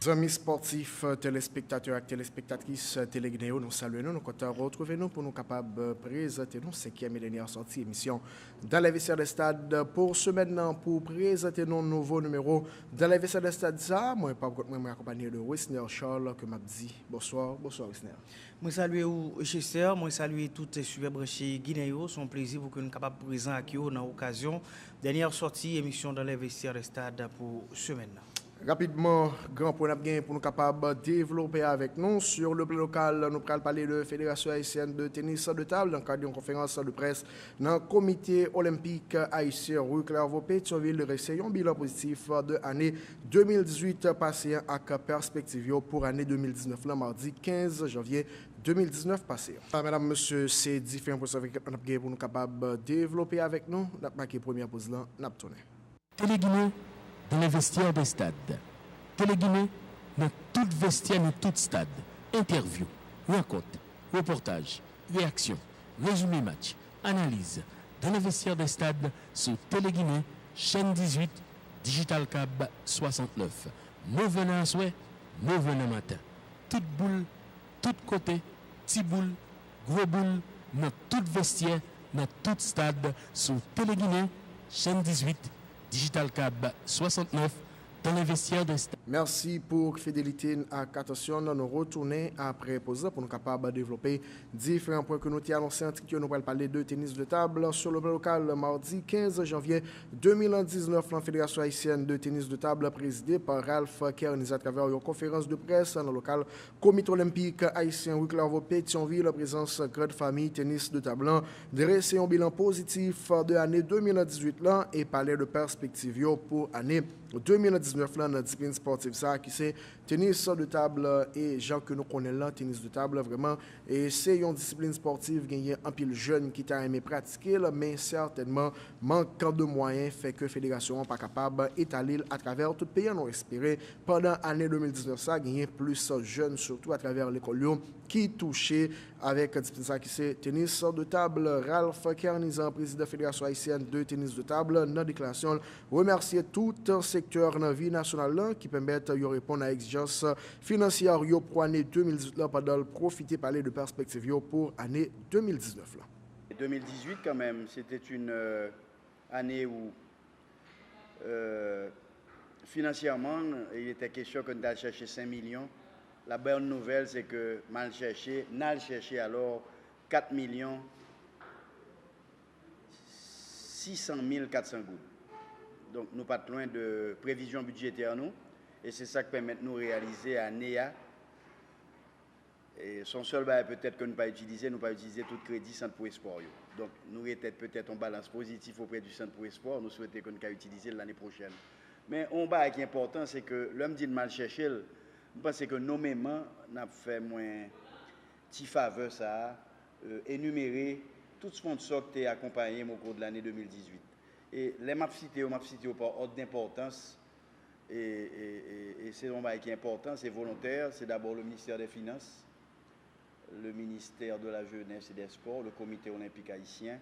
Amis sportifs, téléspectateurs et téléspectatrices téléguinéo, nous saluons, nous comptons retrouver nous pour nous capables de présenter nous cinquième et dernière sortie émission dans les vestiaires des stades pour ce maintenant pour présenter nos nouveaux numéros dans les vestiaires des stades. Ça, moi, pas moi accompagné de Wisner Charles que m'a dit bonsoir, Wisner. Moi salue Chester, moi salue toutes les super branchés guinéens. C'est un plaisir pour que nous soyons capables de présenter dans l'occasion dernière sortie émission dans les vestiaires des stades pour ce maintenant. Rapidement, grand point pour nous capables de développer avec nous sur le plan local. Nous allons parler de la Fédération haïtienne de tennis de table dans le cadre d'une conférence de presse dans le comité olympique haïtien rue Clairvaux-Pétionville. Récit un bilan positif de l'année 2018 passé avec perspective pour l'année 2019, le mardi 15 janvier 2019 passé. Mesdames, Messieurs, c'est différent pour nous capables de développer avec nous. Nous avons marqué première pause là, nous avons tourné. Téléguinée dans les vestiaires des stades. Téléguinée dans tout vestiaire, dans tout stade. Interview, rencontre, reportage, réaction, résumé match, analyse. Dans les vestiaires des stades, sur Téléguinée, chaîne 18, Digital Cab 69. Mauvais en souhait, mauvais en matin. Toute boule, tout côté, petit boule, gros boule, dans tout vestiaire, dans tout stade, sur Téléguinée, chaîne 18, Digital Cab 69 dans les vestiaires de stade. Merci pour fidélité et attention. Nous retournons après pause pour nous capables de développer différents points que nous avons annoncés. Nous allons parler de tennis de table sur le plan local mardi 15 janvier 2019. La Fédération haïtienne de tennis de table présidée par Ralph Kernis à travers une conférence de presse dans le local comité olympique haïtien Rue Clairvaux-Pétionville. La présence grande famille tennis de table dressé un bilan positif de l'année 2018 là, et parler de perspectives pour l'année 2019 là, dans la discipline sportive ça qui c'est tennis de table et gens que nous connaissons là tennis de table vraiment et c'est une discipline sportive gagné un pile jeune qui t'a aimé pratiquer là, mais certainement manquant de moyens fait que fédération n'est pas capable d'étaler à travers tout le pays. On espérait pendant l'année 2019 ça gagner plus jeunes surtout à travers l'école Lyon qui touchait avec discipline ça qui c'est tennis de table. Ralph Kernizan, président de la Fédération haïtienne de tennis de table, dans la déclaration remercier tout secteur dans la vie nationale qui permettent de répondre à l'exigence financière pour l'année 2018 là, pendant profiter parler de perspectives pour l'année 2019 là. 2018 quand même, c'était une année où financièrement il était question qu'on allait chercher 5 millions. La bonne nouvelle c'est que mal cherché, n'a cherché alors 4 millions 600 400 gouttes. Donc nous pas loin de prévision budgétaire nous et c'est ça qui permet de nous réaliser à NEA. Et son seul bail peut-être que nous pas utiliser, nous pas utiliser tout crédit centre pour espoir. Donc nous était peut-être en balance positif auprès du centre pour espoir, nous souhaitons qu'on puisse utiliser l'année prochaine. Mais un bail qui est important c'est que l'homme dit de mal chercher, je pense que nommément n'a fait moins petit faveur ça énumérer tout sponsor qui a accompagné au cours de l'année 2018. Et les m'a cité par ordre d'importance et c'est un bail qui est important, c'est volontaire, c'est d'abord le ministère des Finances, le ministère de la Jeunesse et des Sports, le comité olympique haïtien.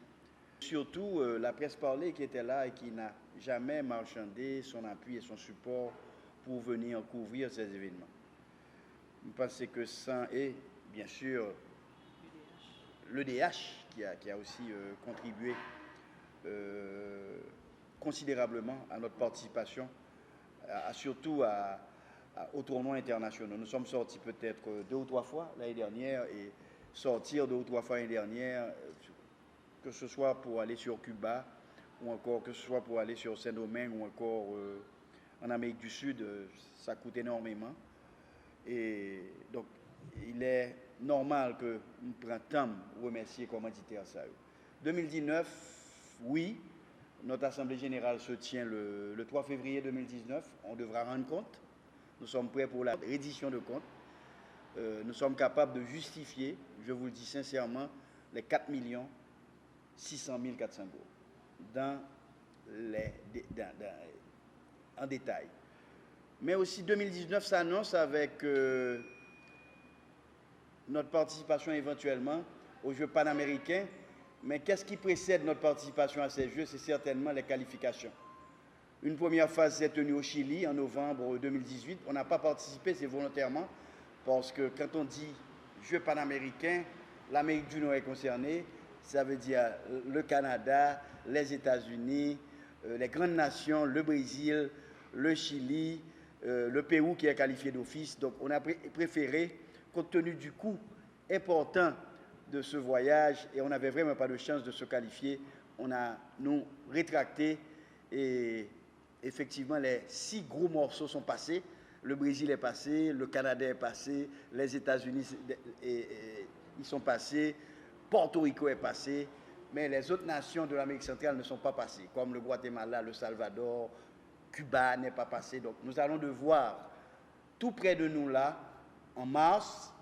Surtout la presse parlée qui était là et qui n'a jamais marchandé son appui et son support pour venir couvrir ces événements. Je pense que ça et bien sûr l'EDH qui a aussi contribué considérablement à notre participation, surtout aux tournois internationaux. Nous sommes sortis peut-être 2 ou 3 fois l'année dernière et sortir 2 ou 3 fois l'année dernière, que ce soit pour aller sur Cuba ou encore que ce soit pour aller sur Saint-Domingue ou encore en Amérique du Sud, ça coûte énormément. Et donc, il est normal que nous prenions temps pour remercier les commanditaires. 2019, oui, notre Assemblée générale se tient le 3 février 2019. On devra rendre compte. Nous sommes prêts pour la reddition de comptes. Nous sommes capables de justifier, je vous le dis sincèrement, les 4 600 400 euros en détail. Mais aussi 2019 s'annonce avec notre participation éventuellement aux Jeux panaméricains. Mais qu'est-ce qui précède notre participation à ces Jeux? C'est certainement les qualifications. Une première phase s'est tenue au Chili en novembre 2018. On n'a pas participé, c'est volontairement, parce que quand on dit Jeux panaméricains, l'Amérique du Nord est concernée, ça veut dire le Canada, les États-Unis, les grandes nations, le Brésil, le Chili, le Pérou qui est qualifié d'office. Donc on a préféré, compte tenu du coût important de ce voyage, et on n'avait vraiment pas de chance de se qualifier, on a nous rétracté et effectivement les 6 gros morceaux sont passés. Le Brésil est passé, le Canada est passé, les États-Unis ils sont passés, Porto Rico est passé, mais les autres nations de l'Amérique centrale ne sont pas passées, comme le Guatemala, le Salvador, Cuba n'est pas passé. Donc nous allons devoir, tout près de nous là, en mars,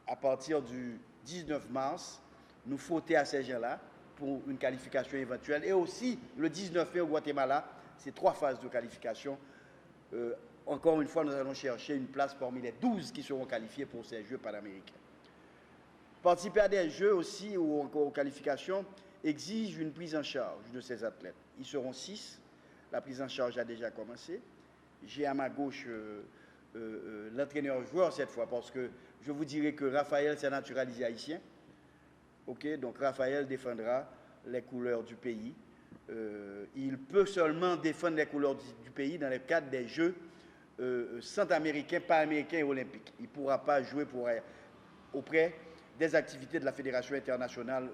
à partir du 19 mars, nous frotter à ces gens-là pour une qualification éventuelle. Et aussi, le 19 mai au Guatemala, c'est 3 phases de qualification. Encore une fois, nous allons chercher une place parmi les 12 qui seront qualifiés pour ces Jeux panaméricains. Participer à des Jeux aussi ou encore aux qualifications exige une prise en charge de ces athlètes. Ils seront 6. La prise en charge a déjà commencé. J'ai à ma gauche l'entraîneur-joueur cette fois, parce que je vous dirai que Raphaël s'est naturalisé haïtien. Okay, donc Raphaël défendra les couleurs du pays. Il peut seulement défendre les couleurs du pays dans le cadre des Jeux centra-américains, panaméricains et olympiques. Il ne pourra pas jouer auprès des activités de la Fédération internationale.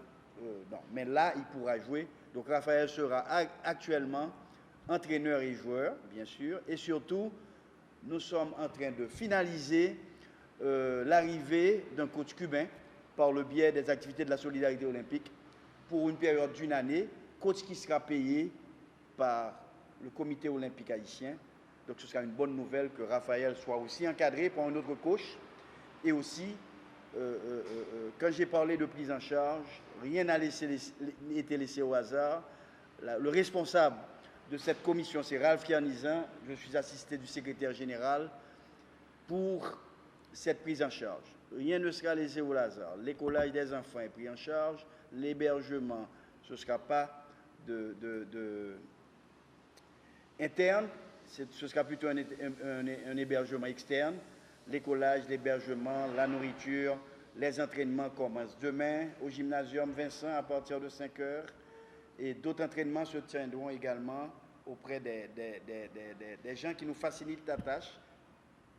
Non. Mais là, il pourra jouer. Donc Raphaël sera actuellement entraîneur et joueur, bien sûr. Et surtout, nous sommes en train de finaliser l'arrivée d'un coach cubain par le biais des activités de la solidarité olympique pour une période d'1 année, coach qui sera payé par le comité olympique haïtien. Donc ce sera une bonne nouvelle que Raphaël soit aussi encadré par un autre coach. Et aussi, quand j'ai parlé de prise en charge, rien n'a été laissé au hasard. Le responsable de cette commission, c'est Ralph Kianizan. Je suis assisté du secrétaire général pour cette prise en charge. Rien ne sera laissé au hasard. L'écolage des enfants est pris en charge. L'hébergement, ce ne sera pas interne, ce sera plutôt un hébergement externe. L'écolage, l'hébergement, la nourriture, les entraînements commencent demain au gymnasium Vincent à partir de 5 heures. Et d'autres entraînements se tiendront également auprès des gens qui nous facilitent la tâche,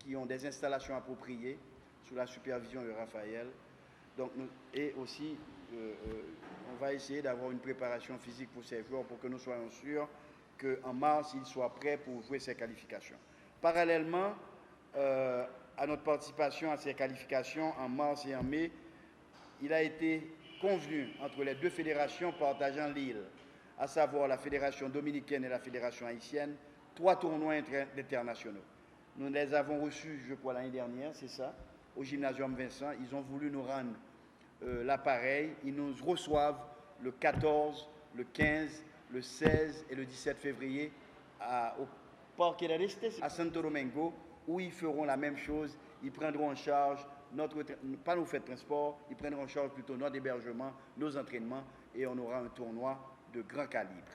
qui ont des installations appropriées sous la supervision de Raphaël. Donc, et aussi, on va essayer d'avoir une préparation physique pour ces joueurs pour que nous soyons sûrs qu'en mars, ils soient prêts pour jouer ces qualifications. Parallèlement à notre participation à ces qualifications en mars et en mai, il a été convenu entre les 2 fédérations partageant l'île, à savoir la Fédération dominicaine et la Fédération haïtienne, 3 tournois internationaux. Nous les avons reçus, je crois, l'année dernière, c'est ça, au gymnasium Vincent. Ils ont voulu nous rendre l'appareil. Ils nous reçoivent le 14, le 15, le 16 et le 17 février au Parque Edaleste, à Santo Domingo, où ils feront la même chose. Ils prendront en charge pas nos frais de transport, ils prendront en charge plutôt notre hébergement, nos entraînements, et on aura un tournoi de grand calibre.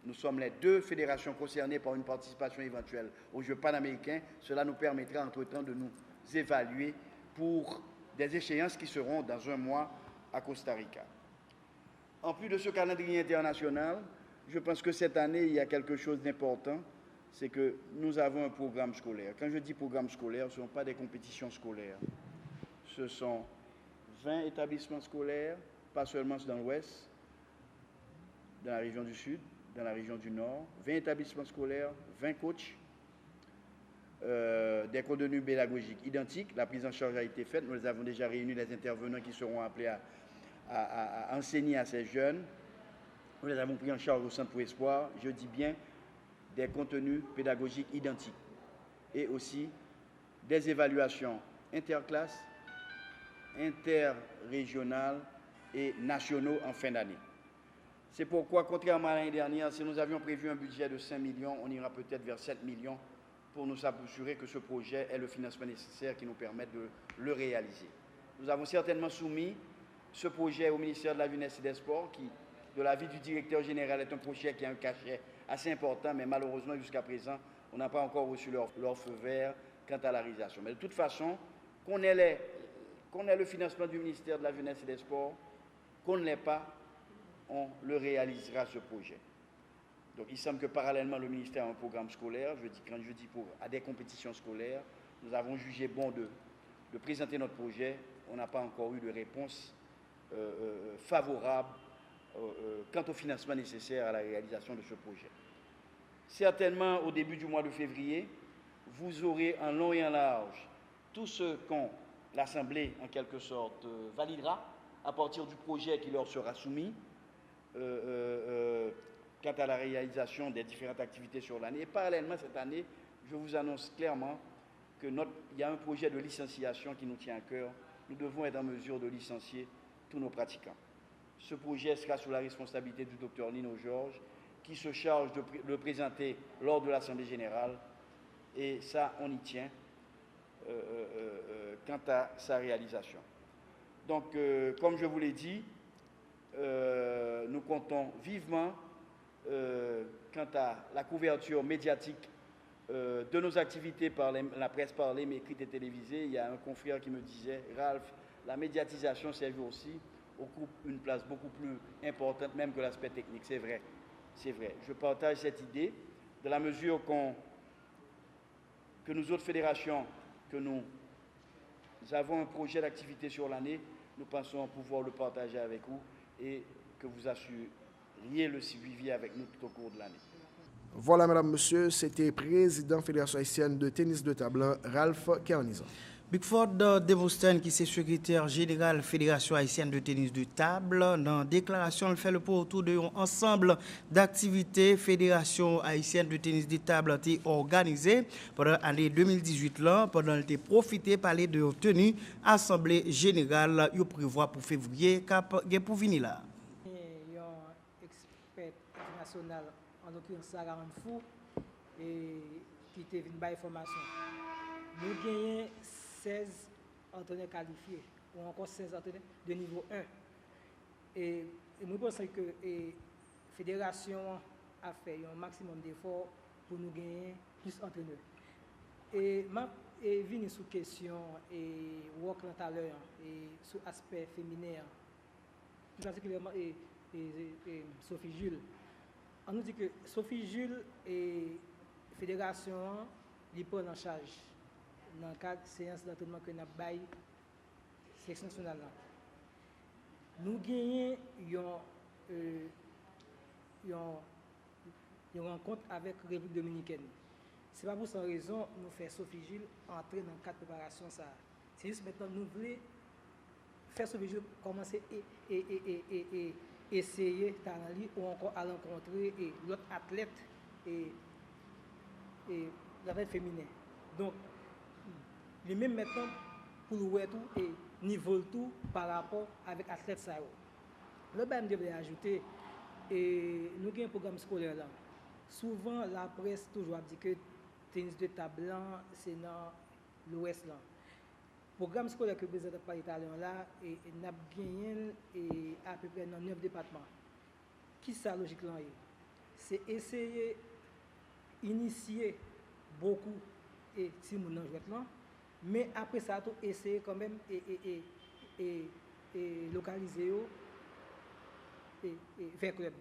Nous sommes les 2 fédérations concernées par une participation éventuelle aux Jeux panaméricains. Cela nous permettra entre-temps de nous évaluer pour des échéances qui seront dans 1 mois à Costa Rica. En plus de ce calendrier international, je pense que cette année, il y a quelque chose d'important, c'est que nous avons un programme scolaire. Quand je dis programme scolaire, ce ne sont pas des compétitions scolaires. Ce sont 20 établissements scolaires, pas seulement dans l'Ouest, dans la région du Sud, dans la région du Nord, 20 établissements scolaires, 20 coachs, des contenus pédagogiques identiques. La prise en charge a été faite. Nous les avons déjà réunis, les intervenants qui seront appelés à enseigner à ces jeunes. Nous les avons pris en charge au Centre pour Espoir. Je dis bien des contenus pédagogiques identiques et aussi des évaluations interclasses, interrégionales et nationaux en fin d'année. C'est pourquoi, contrairement à l'année dernière, si nous avions prévu un budget de 5 millions, on ira peut-être vers 7 millions pour nous assurer que ce projet ait le financement nécessaire qui nous permette de le réaliser. Nous avons certainement soumis ce projet au ministère de la Jeunesse et des Sports qui, de l'avis du directeur général, est un projet qui a un cachet assez importants, mais malheureusement, jusqu'à présent, on n'a pas encore reçu leur feu vert quant à la réalisation. Mais de toute façon, qu'on ait le financement du ministère de la Jeunesse et des Sports, qu'on ne l'ait pas, on le réalisera, ce projet. Donc il semble que parallèlement, le ministère a un programme scolaire, quand je dis à des compétitions scolaires, nous avons jugé bon de présenter notre projet. On n'a pas encore eu de réponse favorable quant au financement nécessaire à la réalisation de ce projet. Certainement, au début du mois de février, vous aurez en long et en large tout ce qu'on l'Assemblée, en quelque sorte, validera à partir du projet qui leur sera soumis quant à la réalisation des différentes activités sur l'année. Et parallèlement, cette année, je vous annonce clairement qu'il y a un projet de licenciation qui nous tient à cœur. Nous devons être en mesure de licencier tous nos pratiquants. Ce projet sera sous la responsabilité du Dr Nino Georges, qui se charge de le présenter lors de l'Assemblée générale. Et ça, on y tient quant à sa réalisation. Donc, comme je vous l'ai dit, nous comptons vivement quant à la couverture médiatique de nos activités par la presse parlée, mais écrite et télévisée. Il y a un confrère qui me disait, Ralph, la médiatisation ces jours-ci occupe une place beaucoup plus importante même que l'aspect technique. C'est vrai, c'est vrai. Je partage cette idée de la mesure que nous autres fédérations, que nous avons un projet d'activité sur l'année, nous pensons pouvoir le partager avec vous et que vous assuriez le suivi avec nous tout au cours de l'année. Voilà, mesdames, messieurs, c'était président Fédération haïtienne de tennis de table, Ralph Kearnizan. Bigford Devostan, qui est secrétaire général Fédération haïtienne de tennis de table, dans la déclaration, elle fait le pour autour de ensemble d'activités Fédération haïtienne de tennis de table a été organisée pendant l'année 2018 là, pendant elle a profité parler de tenue assemblée générale il prévoit pour février cap pour venir là. Un expert international en l'occurrence Sarah Anfou et qui était venu par information. Nous gagnons 16 entraîneurs qualifiés ou encore 16 entraîneurs de niveau 1. Et nous pensons que la fédération a fait un maximum d'efforts pour nous gagner plus d'entraîneurs. Et venir sous question et work tout à l'heure et sous aspect féminin, plus particulièrement et Sophie Jules. On nous dit que Sophie Jules et la fédération les prend en charge dans le cadre de séance d'entraînement que nous avons section nationale. Nous gagnons une rencontre avec la République dominicaine. Ce n'est pas pour cette raison que nous faisons Sophie Jules entrer dans le cadre de préparation. C'est juste maintenant nous voulons faire Sophie Jules commencer et essayer d'aller ou encore à rencontrer l'autre athlète et l'athlète féminin. Donc, les mêmes maintenant pour nous tout et niveau tout par rapport avec l'athlète ça. Le BAM devrait ajouter et nous avons un programme scolaire là. Souvent la presse toujours dit que tennis de table c'est dans l'ouest là. Programme scolaire que présenté par l'Italien là et n'a gagné et à peu près dans 9 départements. Qui ça logique là? C'est essayer initier beaucoup et si mon jouet là. Mais après ça, tout essayer quand même et localiser et faire club.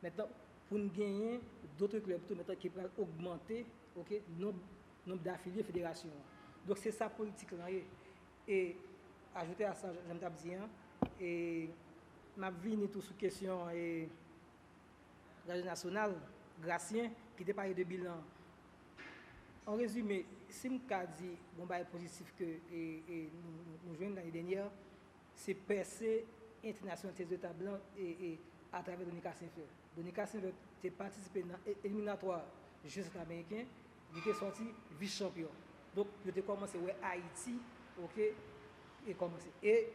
Maintenant, pour nous gagner d'autres clubs tout maintenant qui peuvent augmenter nombre d'affiliés fédération. Donc c'est ça politique là. Et ajouter à ça, j'aime dire, et m'a venu tout sous question et la nationale Gracien qui était parlé de bilan. En résumé, si je dis bon bah positif que nous jouons l'année dernière, c'est percé international de table et à travers Donica Saint-Fleur. Donica Saint-Fleur a participé dans l'éliminatoire Jeux américains, il était sorti vice-champion. Donc, je ai commencé avec Haïti, et commencé. Et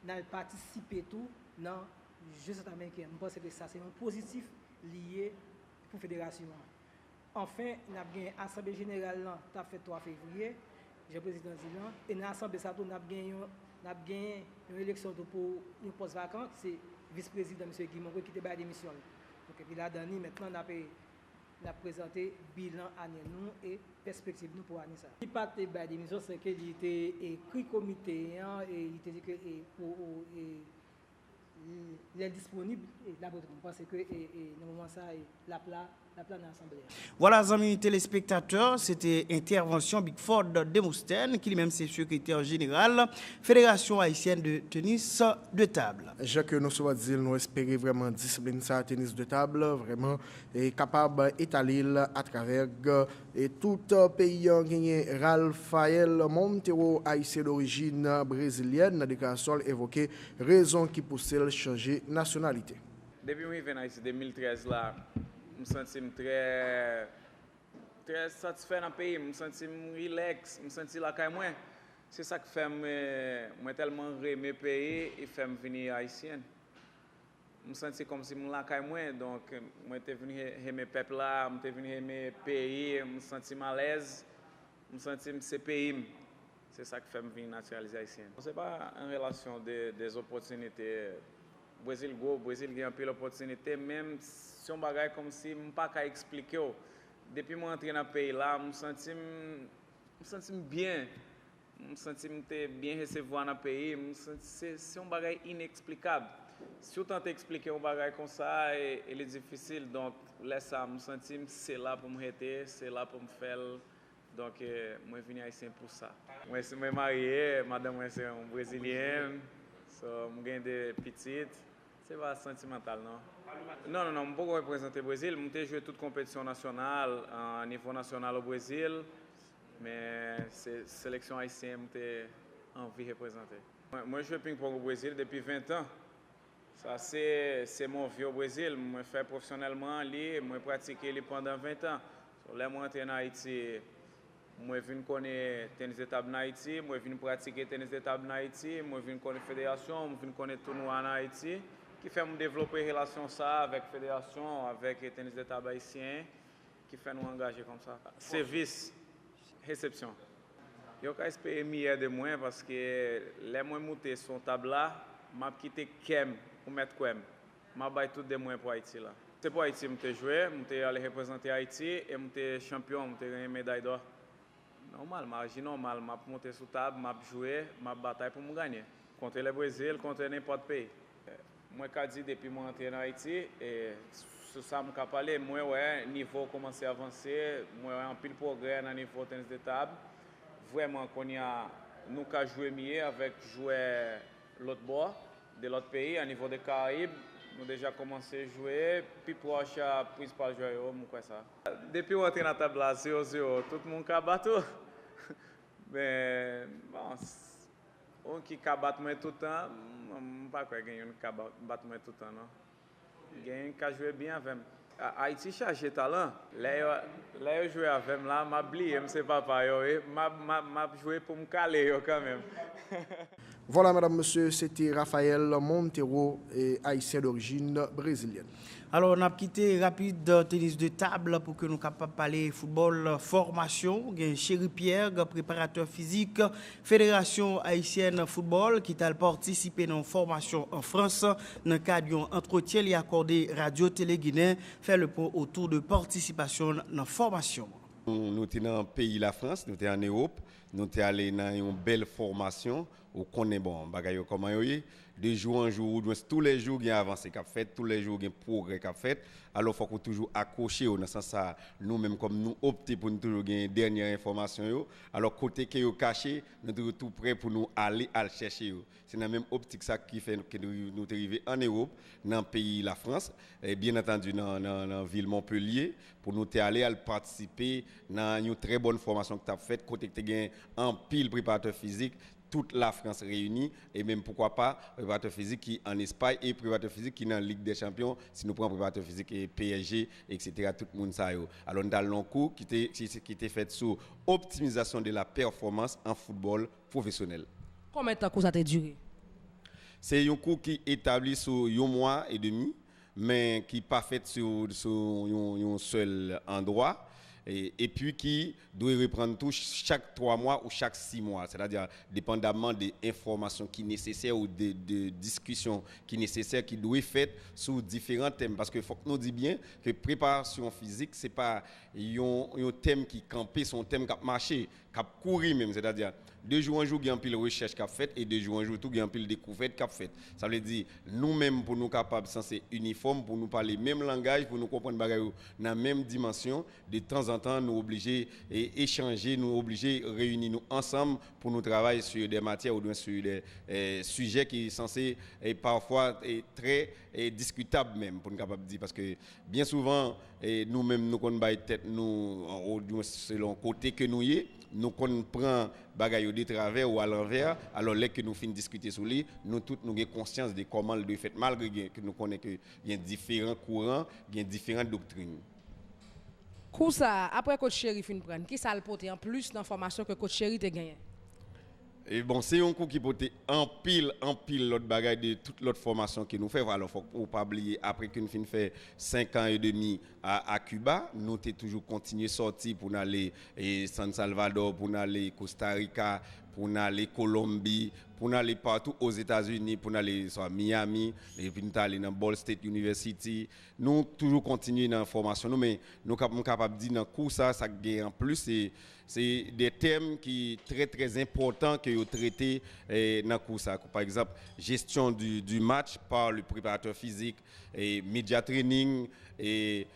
nous avons participé tout dans les Jeux américains. Je pense que ça c'est un positif lié pour la fédération. Enfin, nous avons gagné l'Assemblée générale qui a fait 3 février, j'ai président Zilan, et dans l'Assemblée, nous avons gagné une élection pour une poste vacante, c'est vice-président M. Guimond qui était à la démission. Donc, puis là, maintenant, la présenter bilan année nous et perspective nous pour année ça. Il part de la démission, c'est qu'il était écrit comité et il était dit que il est disponible parce que normalement ça la plan l'assemblée. Voilà, amis téléspectateurs, c'était intervention Big Ford Demosthène, qui lui-même c'est secrétaire général Fédération haïtienne de tennis de table. Jacques, nous souhaitons dire, nous espérons vraiment discipline ça tennis de table, vraiment est capable d'étaler à travers et tout pays gagné Raphaël Montero, haïtien d'origine brésilienne, dans la déclaration évoqué raison qui pousse à changer nationalité. Depuis que je suis en Haïti 2013 là, je me sens très satisfait dans le pays, je me sens relax, je me sens là quand même. C'est ça qui fait moi tellement aimer le pays et fait me venir haïtienne. Je me sens comme si je suis là quand même, donc je suis venu aimer le peuple là, je suis venu aimer le pays, je me sens à l'aise, je me sens que c'est pays. C'est ça qui fait me venir naturaliser haïtienne. Ce n'est pas en relation des opportunités. Brésil a un peu l'opportunité, même si on bagaille comme si je ne peux pas expliquer. Depuis que je suis entré dans le pays là, je me sens bien. Je me sens bien recevoir dans le pays. C'est un bagaille inexplicable. Si on tente d'expliquer un bagaille comme ça, il est difficile. Donc, laisse ça, je me sens que c'est là pour me rester, c'est là pour me faire. Donc, je suis venu ici pour ça. Je suis marié, madame est une brésilienne, je suis des petites. C'est pas sentimental, non? Non, je ne peux pas représenter le Brésil. Je joué toute compétition nationale, à niveau national au Brésil, mais c'est sélection haïtienne que j'ai envie de représenter. Moi, je joue ping-pong au Brésil depuis 20 ans. Ça, c'est mon vie au Brésil. Je fais professionnellement, je pratique pendant 20 ans. Là, je suis en Haïti. Je viens connaître tennis de table en Haïti, je viens pratiquer tennis de table en Haïti, je viens connaître la fédération, je viens connaître le tournoi en Haïti, qui fait me développer une relation ça avec la fédération, avec le tennis de table haïtien, qui fait nous engager comme ça. Service, réception. Je vais espérer mieux de moi parce que les moi monter sur table là, je quitté Kem pour mettre Kem. Je vais tout de moi pour Haïti là. C'est pour Haïti que je joué, je suis allé représenter Haïti et je suis champion, je suis gagné une médaille d'or. Normal, je normal, je monter sur table, je jouer, je bataille pour me gagner. Contre le Brésil, contre n'importe quel pays. Moi, je dis depuis que je suis entré en Haïti, et sur ça, je peux parler, moi, ouais, niveau commencé à avancer, moi, un pile progrès dans le niveau tennis de table. Vraiment, nous avons joué mieux avec jouer l'autre bord, de l'autre pays, à niveau des Caraïbes. Nous avons déjà commencé à jouer, puis proche à principal joueur, quoi ça. Depuis que je suis entré dans la table, 0-0, tout le monde a battu. Mais bon, on qui a battu tout le temps, je ne sais pas quoi gagner qui a battu tout le temps, non. Gagner qui a joué bien avec moi. Haïti cherche talent. Là, je joue avec moi, je m'oublie, je ne sais pas, je joué pour me caler quand même. Voilà, madame, monsieur, c'était Raphaël Montero, haïtien d'origine brésilienne. Alors, on a quitté rapide tennis de table pour que nous capables de parler football formation. Chéri Pierre, préparateur physique, Fédération haïtienne football, qui a participé dans la formation en France. Dans le cadre d'un entretien, il a accordé Radio-Télé Guinée, fait le point autour de participation dans la formation. Nous sommes dans le pays la France, nous sommes en Europe, nous sommes allés dans une belle formation. Où qu'on est bon, bagaille comment de jour en jour, tous les jours il y a avancé qu'a fait, tous les jours il y a progrès qu'a fait. Alors faut qu'on toujours accrocher dans sens ça nous même comme nous opter pour nous toujours gagner dernière information yo. Alors côté que yo caché, nous toujours tout prêt pour nous aller à le chercher yo. C'est dans même optique ça qui fait que nous arriver en Europe, dans le pays la France et bien entendu dans la ville Montpellier pour nous aller à participer dans une très bonne formation que tu as faite côté que tu gagné en pile préparateur physique toute la France réunie et même pourquoi pas préparateur physique qui en Espagne et préparateur physique qui dans la Ligue des Champions si nous prenons préparateur physique et PSG etc. tout le monde ça yo. Alors dans le long cours qui était fait sur optimisation de la performance en football professionnel. Combien de temps ça a duré? C'est un cours qui est établi sur 1 mois et demi mais qui pas fait sur un seul endroit. et puis qui doit reprendre tout chaque 3 mois ou chaque 6 mois, c'est-à-dire dépendamment des informations qui sont nécessaires ou des discussions qui sont nécessaires, qui doivent être faites sur différents thèmes. Parce qu'il faut que nous disions bien que préparation physique, ce n'est pas un thème qui campait, c'est un thème qui a marché, qui a couru même, c'est-à-dire 2 jours en jour, il y a un pile recherche qui a fait et 2 jours en jour, il y a un pile découverte qui a fait. Ça veut dire, nous-mêmes, pour nous capables de sentir uniforme, pour nous parler le même langage, pour nous comprendre dans la même dimension, de temps en temps, nous obligés d'échanger, nous obligés de réunir nous ensemble pour nous travailler sur des matières ou sur des sujets qui sont censés et parfois très discutables même, pour nous capables de dire. Parce que bien souvent, nous-mêmes, nous connaissons tête, nous, selon le côté que nous y est, nous prenons bagaille de travers ou à l'envers, alors là que nous finissons de discuter sur lui, nous tous nous avons conscience de comment le doit faire, malgré que nous connaissons qu'il y a différents courants, il y a différentes doctrines. Ça, après coach Chéri fin prendre, qui ça le porte en plus d'informations que coach Chéri t'a gagné? Et bon, c'est un coup qui peut en pile l'autre bagaille de toute l'autre formation que nous faisons. Alors, il ne faut pas oublier, après que nous finissons fait 5 ans et demi à Cuba, nous avons toujours continué à sortir pour aller à San Salvador, pour aller Costa Rica, pour aller Colombie, pour aller partout aux États-Unis, pour aller à Miami, et puis nous aller dans Ball State University. Nous toujours continuer dans la formation, mais nous sommes capables de dire dans le cours ça gagne en plus. C'est des thèmes qui sont très très importants que vous traitez dans le cours ça. Par exemple, gestion du match par le préparateur physique, et media training, et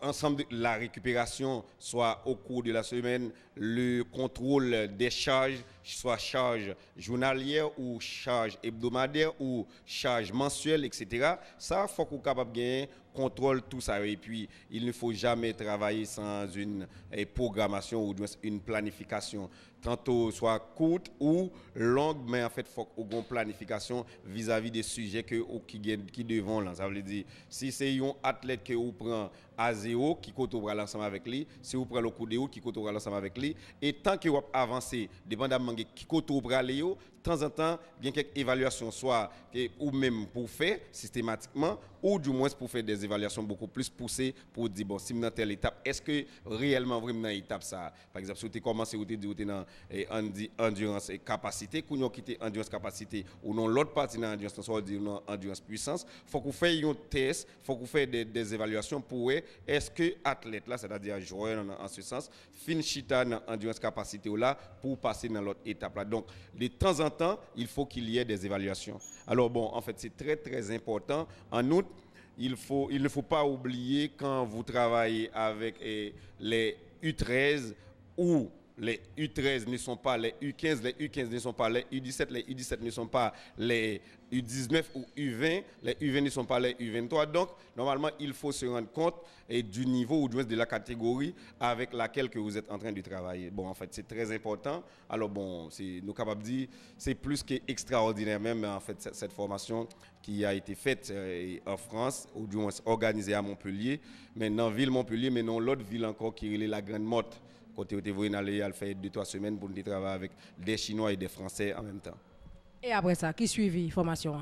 ensemble de la récupération, soit au cours de la semaine, le contrôle des charges, soit charge journalière ou charge hebdomadaire ou charge mensuelle, etc. Ça, il faut qu'on soit capable de gagner contrôle tout ça. Et puis, il ne faut jamais travailler sans une programmation ou une planification. Tantôt soit courte ou longue, mais en fait, il faut qu'on ait une planification vis-à-vis des sujets qui devant là. Ça veut dire, si c'est un athlète que vous prenez à 0, qui compte ensemble avec lui, si vous prenez le coup de haut, qui compte ensemble avec lui, et tant que vous avancez, dépendamment de qui compte aller, de temps en temps, il y a quelques évaluations, soit ou même pour faire systématiquement, ou du moins pour faire des évaluations beaucoup plus poussées pour dire, bon, si vous êtes dans telle étape, est-ce que réellement, vraiment, dans l'étape ça, par exemple, si vous avez commencé, vous avez dit, dans endurance et capacité, quand vous quittez endurance capacité, ou non l'autre partie dans endurance, soit dans endurance puissance, il faut que vous fassiez un test, il faut que vous fassiez des évaluations pour est-ce que l'athlète là, c'est-à-dire joueur en ce sens, fin chita dans endurance capacité là pour passer dans l'autre étape là. Donc, de temps en temps, il faut qu'il y ait des évaluations. Alors bon, en fait, c'est très très important. En outre, il ne faut pas oublier quand vous travaillez avec les U13 ou les U13 ne sont pas les U15, les U15 ne sont pas les U17, les U17 ne sont pas les U19 ou U20, les U20 ne sont pas les U23. Donc, normalement, il faut se rendre compte du niveau ou du moins de la catégorie avec laquelle que vous êtes en train de travailler. Bon, en fait, c'est très important. Alors, bon, nous capables de dire, c'est plus qu'extraordinaire même, en fait, cette formation qui a été faite en France, ou du moins organisée à Montpellier, mais dans la ville Montpellier, mais dans l'autre ville encore qui est la Grande Motte. Côté où vous allez faire 2-3 semaines pour travailler avec des Chinois et des Français en même temps. Et après ça, qui suivi formation?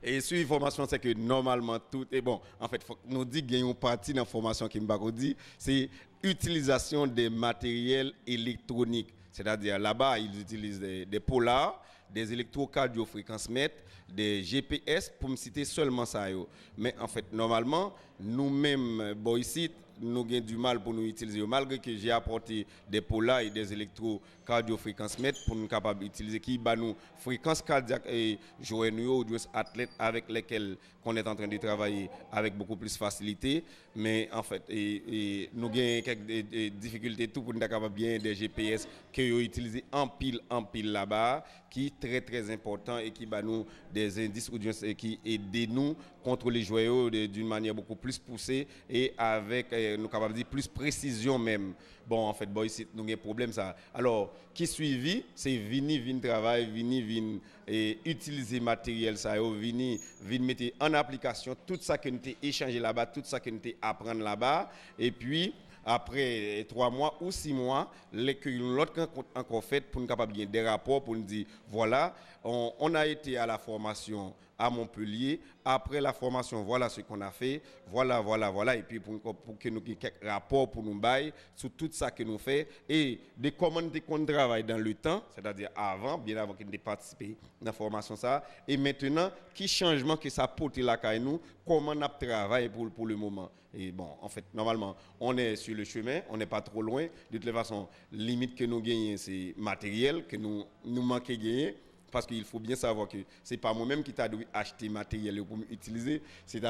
Et suivi formation, c'est que normalement tout est bon. En fait, faut nous dire qu'il y a une partie dans la formation qui me dit, c'est l'utilisation des matériels électroniques. C'est-à-dire là-bas, ils utilisent des polars, des électrocardiofréquencemètres, des GPS, pour me citer seulement ça. Mais en fait, normalement, nous-mêmes, ici, nous avons du mal pour nous utiliser, malgré que j'ai apporté des polars et des électrocardiofréquencemètres pour nous capables d'utiliser qui bat nous fréquence cardiaque et jouer nous ou athlètes avec lesquels on est en train de travailler avec beaucoup plus facilité. Mais en fait, nous avons quelques difficultés tout pour nous capables bien des GPS que nous utilisons en pile là-bas, qui est très très important et qui bat nous des indices ou qui aide nous contre les joueurs d'une manière beaucoup plus poussée et avec nous capables de dire plus précision même. Bon, en fait, ici, nous avons un problème ça. Alors, qui suivi, c'est venir travailler, venir utiliser matériel ça, venir mettre en application tout ça que nous avons échangé là-bas, tout ça que nous avons appris là-bas, et puis après 3 mois ou 6 mois, l'autre encore fait pour nous capables de des rapports pour nous dire voilà, on a été à la formation à Montpellier. Après la formation, voilà ce qu'on a fait, voilà. Et puis pour que nous ayons quelques rapports pour nous bailler sur tout ça que nous faisons et de comment on travaille dans le temps, c'est-à-dire avant, bien avant qu'on ait participé dans la formation ça. Et maintenant, qui changement que ça porte là à nous, comment on travaille pour le moment. Et bon, en fait, normalement, on est sur le chemin, on n'est pas trop loin. De toute façon, limite que nous gagnons, c'est matériel, que nous manquons de gagner. Parce qu'il faut bien savoir que ce n'est pas moi-même qui t'a dû acheter matériel pour m'utiliser, c'est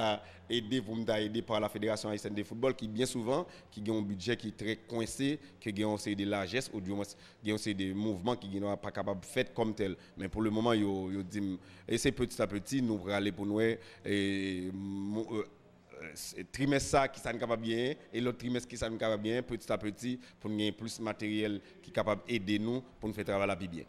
aider pour m'aider par la Fédération haïtienne de football qui bien souvent qui a un budget qui est très coincé, qui a aussi des largesses ou du moins qui a aussi des mouvements qui ne sont pas capables de faire comme tel. Mais pour le moment, ils disent et c'est petit à petit nous allons aller pour nous trimestre ça qui sont capable bien et l'autre trimestre qui sont capable bien petit à petit pour nous gagner plus de matériel qui est capable d'aider nous pour nous faire travailler la vie bien.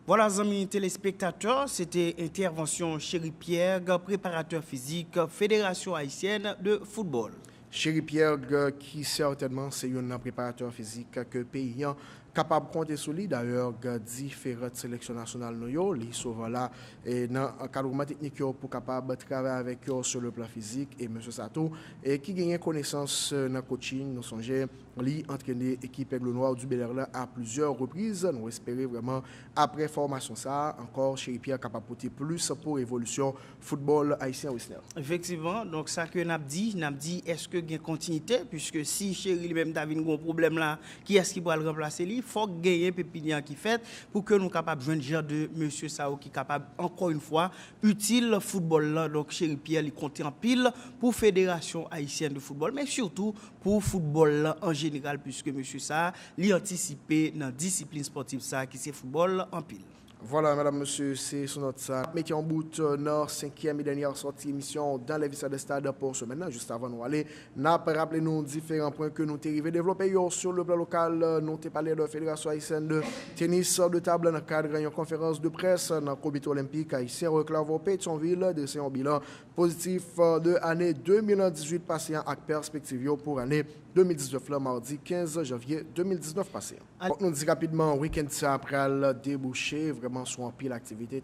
Voilà, amis téléspectateurs, c'était intervention Chéri Pierre, préparateur physique, Fédération haïtienne de football. Chéri Pierre, qui certainement c'est un préparateur physique que le pays capable de compter sur lui. D'ailleurs, différentes sélections nationales, ils sont là et dans le cadre technique pour capable de travailler avec eux sur le plan physique. Et M. Sato, qui gagne connaissance dans le coaching, nous songeons lui entraîner l'équipe Aigle Noir du Bel-Air à plusieurs reprises. Nous espérons vraiment, après formation, ça, encore Chéri Pierre capable de porter plus pour l'évolution football haïtien Wisner. Effectivement, donc ça que nous avons dit, est-ce que il y a continuité, puisque si Chéri lui-même David a un problème là, qui est-ce qui va le remplacer lui? Il faut gagner Pépinian qui fait pour que nous soyons capables de joindre genre de M. Sao qui est capable, encore une fois, utile football là. Donc Chéri Pierre, il compte en pile pour Fédération haïtienne de football, mais surtout pour football là en général, puisque M. Sao, il anticipé dans la discipline sportive ça, qui c'est football en pile. Voilà, madame, monsieur, c'est son note ça. Mettez en bout notre 5e et dernière sortie émission dans les visas de stade pour ce maintenant. Juste avant de nous aller, n'a pas rappelé nous différents points que nous avons arrivé développer sur le plan local. Nous avons parlé de la Fédération haïtienne de tennis de table dans le cadre d'une conférence de presse dans le comité olympique haïtien Reclavo Pétionville de un bilan positif de l'année 2018 passé avec perspective pour l'année 2019, le mardi 15 janvier 2019 passé. Nous disons rapidement, week-end après le débouché, vraiment sur un pile d'activité,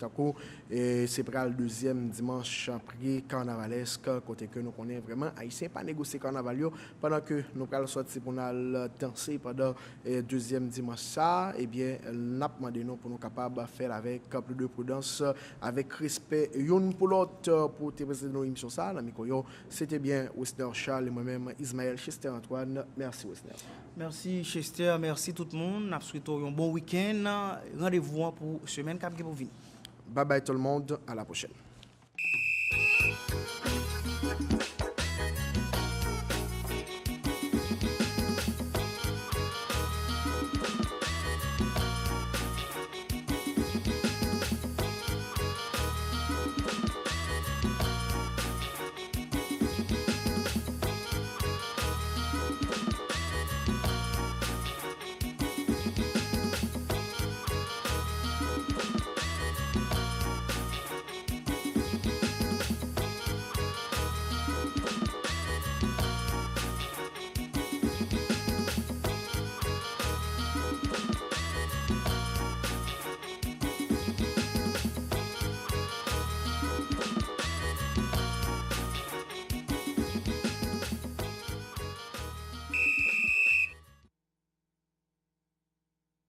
et c'est pour le deuxième dimanche après carnavalesque, côté que nous connaissons vraiment haïtien pas négocier carnaval pendant que nous allons sortir pour nous danser pendant le deuxième dimanche ça, et bien nous demandé nous pour nous capables de faire avec plus de prudence, avec respect une pour l'autre pour te présenter nos émissions ça. C'était bien Wisner Charles et moi-même Ismaël Chester Antoine. Merci Wisner. Merci Chester, merci tout le monde. Nous souhaitons un bon week-end. Rendez-vous pour semaine qui va venir. Bye bye tout le monde, à la prochaine.